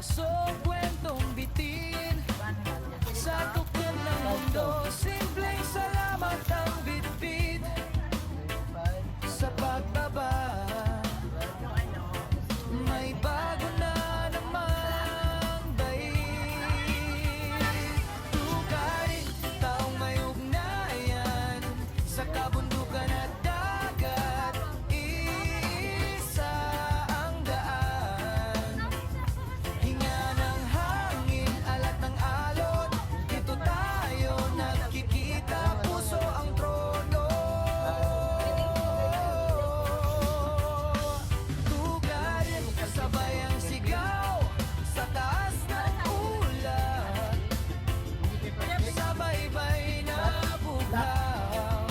baso, kwentong bitin. Sa tukyan ng mundo, simpleng salamat ang bitbit. Sa pagbaba, may bago na namang daig. Tukay, taong may ugnayan sa kabundukan at dagat. Iisa ang daan, hinga ng hangin, alat ng alon. Dito tayo nagkikita, puso ang trono. Tugad, kasabay ang sigaw sa taas ng ulan. Sabay-bay na buhaw.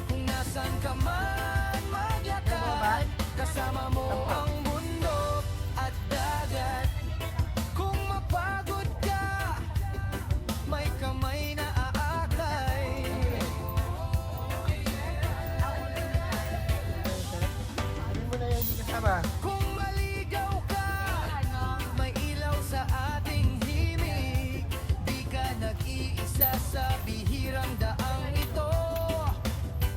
Kung nasan ka man maglakad, kasama mo ang bundok at dagat. Kung mapagod ka, may kamay na aakay. Kung maligaw ka, may ilaw sa ating himig. Di ka nag-iisa sa bihirang daang ito.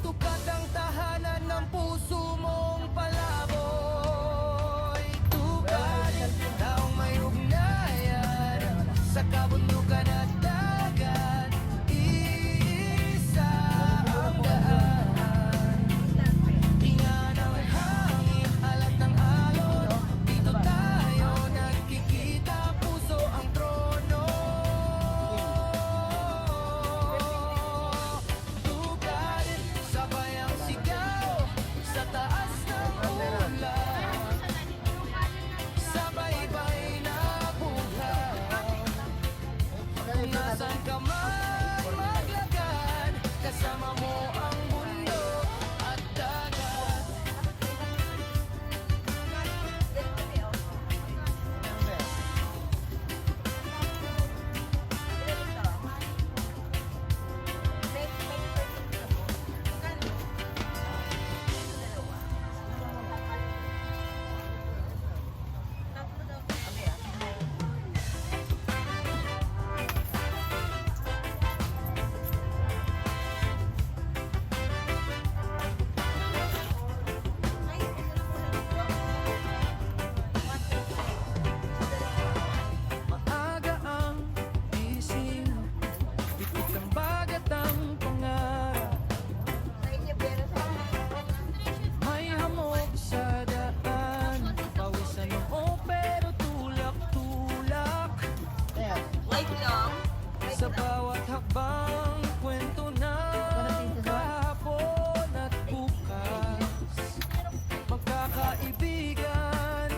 Tukat ang tahanan ng puso mong palaboy. Tukat, taong may ugnayan sa kabundukan at dagat. Iisa ang daan, hinga ng hangin, alat ng alon. Dito tayo nagkikita, puso ang trono. Tugad, sabay ang sigaw sa taas ng ulan. Sabay-bay na buhaw. Kung nasan ka man maglakad, kasama mo ang bundok at dagat. Maaga ang gising, bitik ang bagat ang pangarap. May hamog sa daan, pawisan noo pero tulak-tulak. Sa bawat hakbang, kwento ng kahapon at bukas. Magkakaibigan,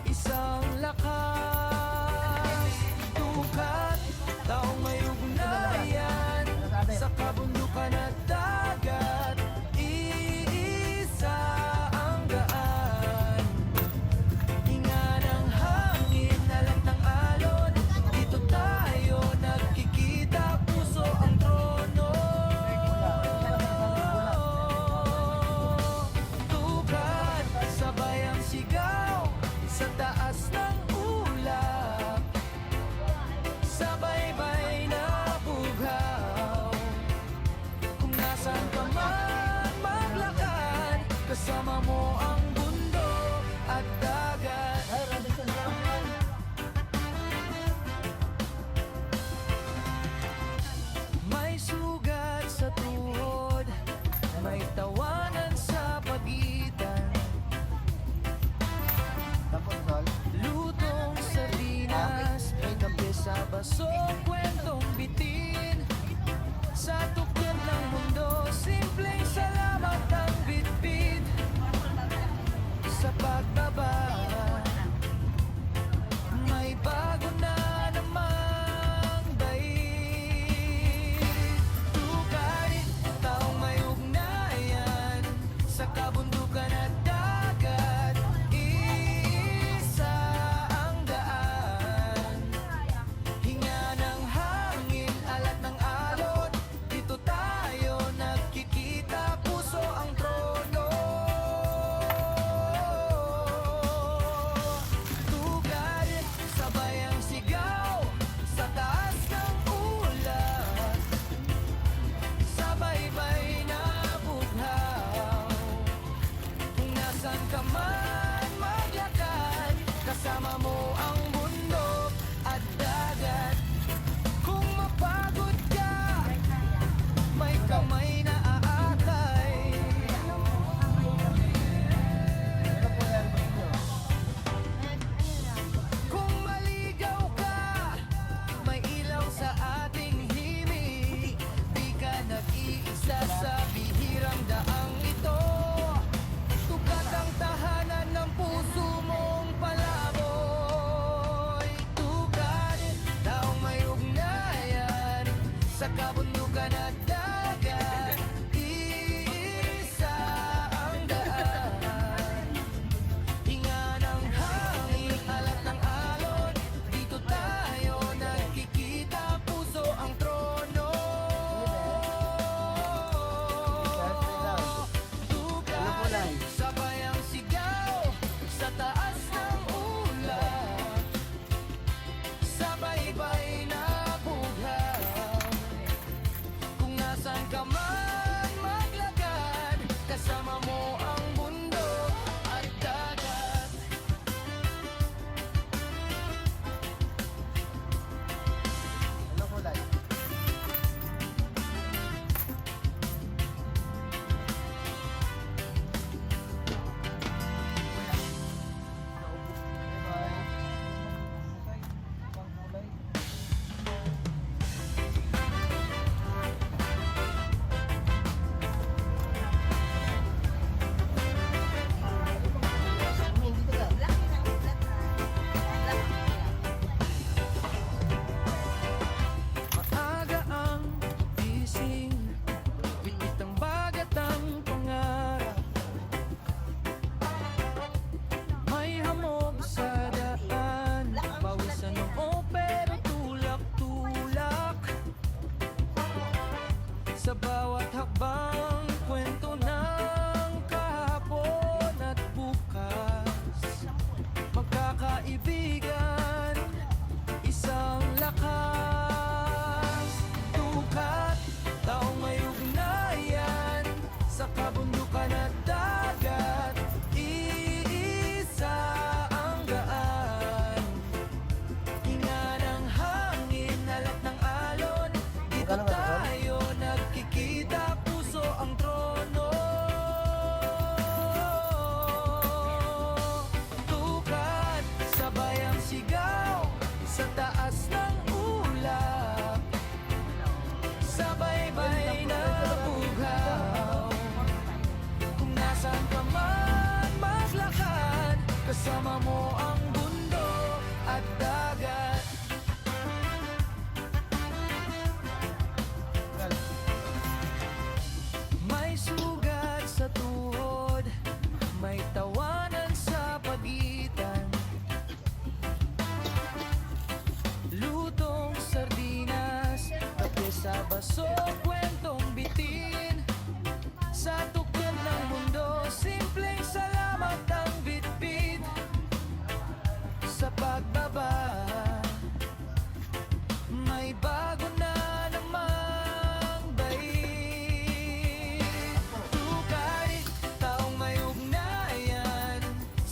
isang lakas. Tukat, taong may ugnayan sa kabundukan at dagat. Iisa ang daan, hinga ng hangin, alat ng alon. Dito tayo nagkikita, puso ang trono. Tukat, sabay ang sigaw sa taas ng ulap. Sabay-bay na buhaw. Kung nasan ka man maglakad, kasama mo ang bundok at dagat. May sugat sa tuhod, may tawanan sa pagitan. Lutong sardinas, kape sa baso, kwentong bitin. Sa tukyan ng mundo, simpleng salamat ang bitbit. Sa pagbaba, may bago na namang daig. Tukay, taong may ugnayan sa kabundukan at dagat. Iisa ang daan, hinga ng hangin, alat ng alon. Dito tayo nagkikita, puso ang trono.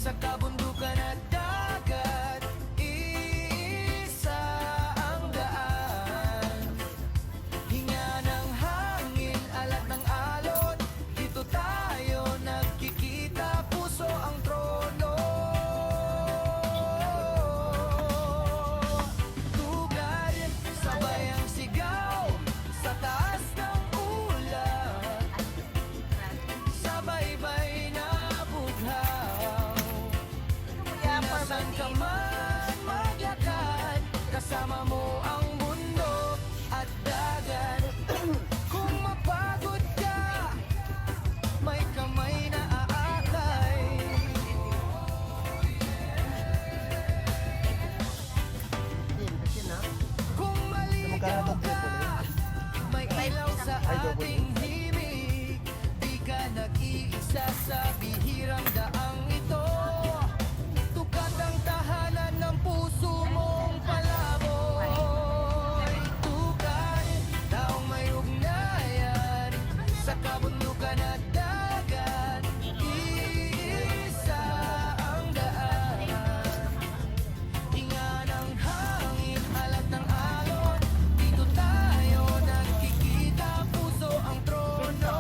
sa kabundukan at dagat, iisa ang daan. Hinga ng hangin, alat ng alon, dito tayo nagkikita, puso ang trono. Tugad, sabay ang sigaw, sa taas ng ulap, sabay-bay na bughaw. Kung nasan ka man maglakad, kasama mo ang mundo at dagat. Kung mapagod ka, may kamay na aakay. Kung maligaw ka, may ilaw sa ating himig. Di ka nag-iisa sa bihirang daang ito. Tukat ang tahanan ng puso mong palaboy. Tukat, taong may ugnayan sa kabundukan at dagat. Iisa ang daan. Hinga ng hangin, alat ng alon, dito tayo nagkikita, puso ang trono.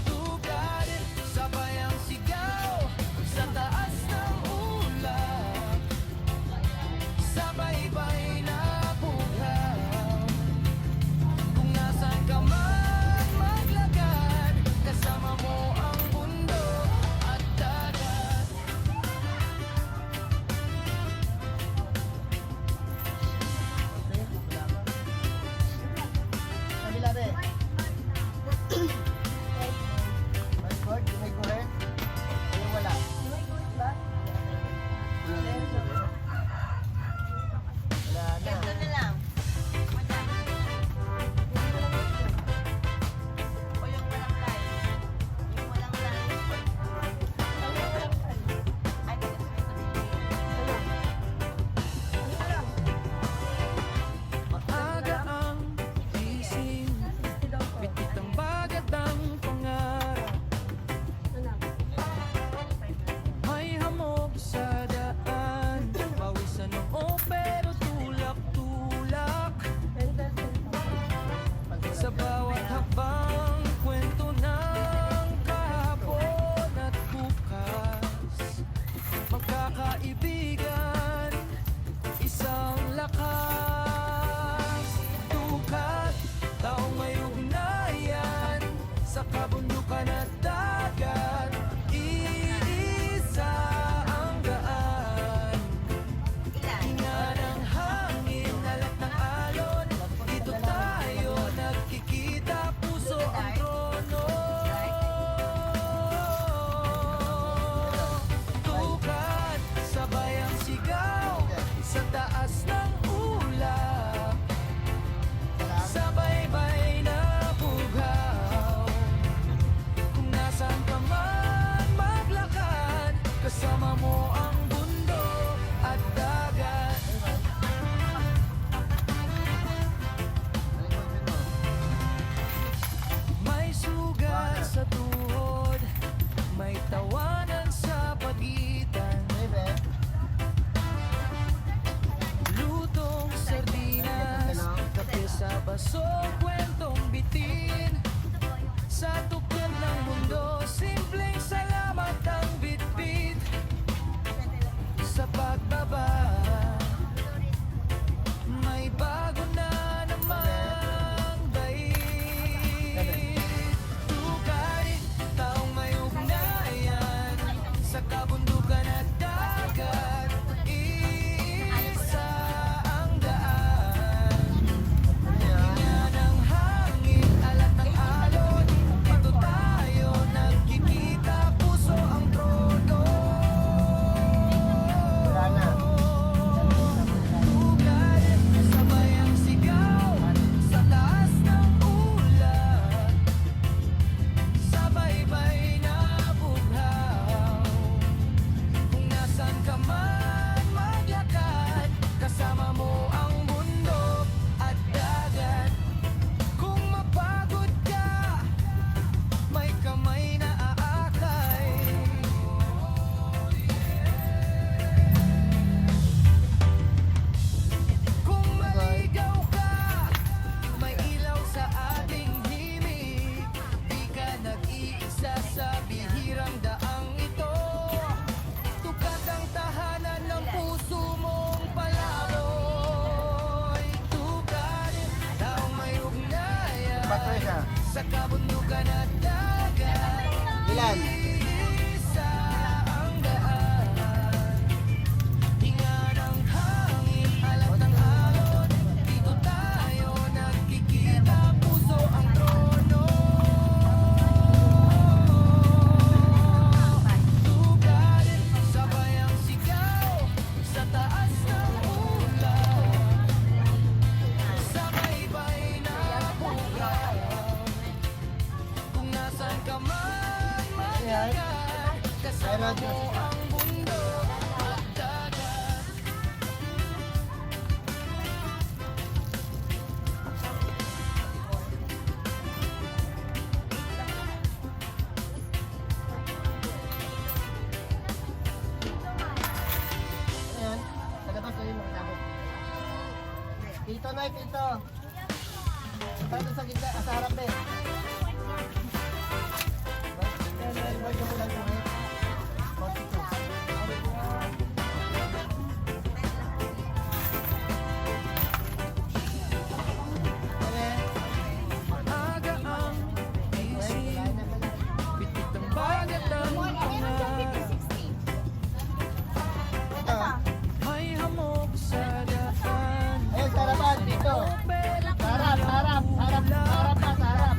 Tugad, sabay ang sigaw, sa taas ng ulap, sabay-bay na bughaw. Kung nasan ka man maglakad, kasama mo ang mundo at dagat. Kabila be. May cord, may current. Yung wala. Wala na. Ito na lang. O yung walang light. Yung walang light. Ay, gusto ko Maaga ang gising, bitit ang bagat ang pangarap. May hamog sa daan, pawisan noo pero tulak-tulak. Sa bawat habang kwento ng kahapon at bukas, magkakaibigan, isang lakas. Tukat, taong may ugnayan sa kabundukan at dagat. Iisa ang daan. ilan. Hinga ng hangin, alat ng alon, dito tayo nagkikita, puso ang trono. Tukat, sabay ang sigaw, sa taas ng ulap, sabay-bay na bughaw. Kung ulan. Isa ang daan. Hinga ng hangin, alat ng alon. Dito tayo nagkikita, puso ang trono. Tugarin, sabay ang sigaw sa taas ng ulan. Sabay-bay na bukaw. Kung nasan ka man magagad, kasama mo ang bundok at dagat. Ayan, sa labas na yung mga gamit. Dito na, dito. Dito sa gitna, sa harap eh. Bye-bye ka muna, Kuret. 42. Okay. Maaga ang gising, bitik ng bagat ang angat. Ito. May hamog sa daan. Ayun, sa harapan, dito. Sa harap, sa harap, sa harap, sa harap pa, sa harap.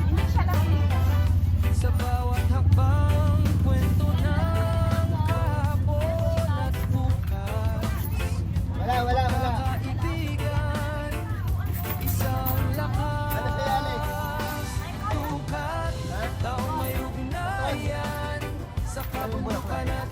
Sa bawat hakbang, kwento ng kahapon at bukas. Wala. Kaibigan, isang lakas. Ano si Alex? Tukat, taong may ugnayan sa kabulukan at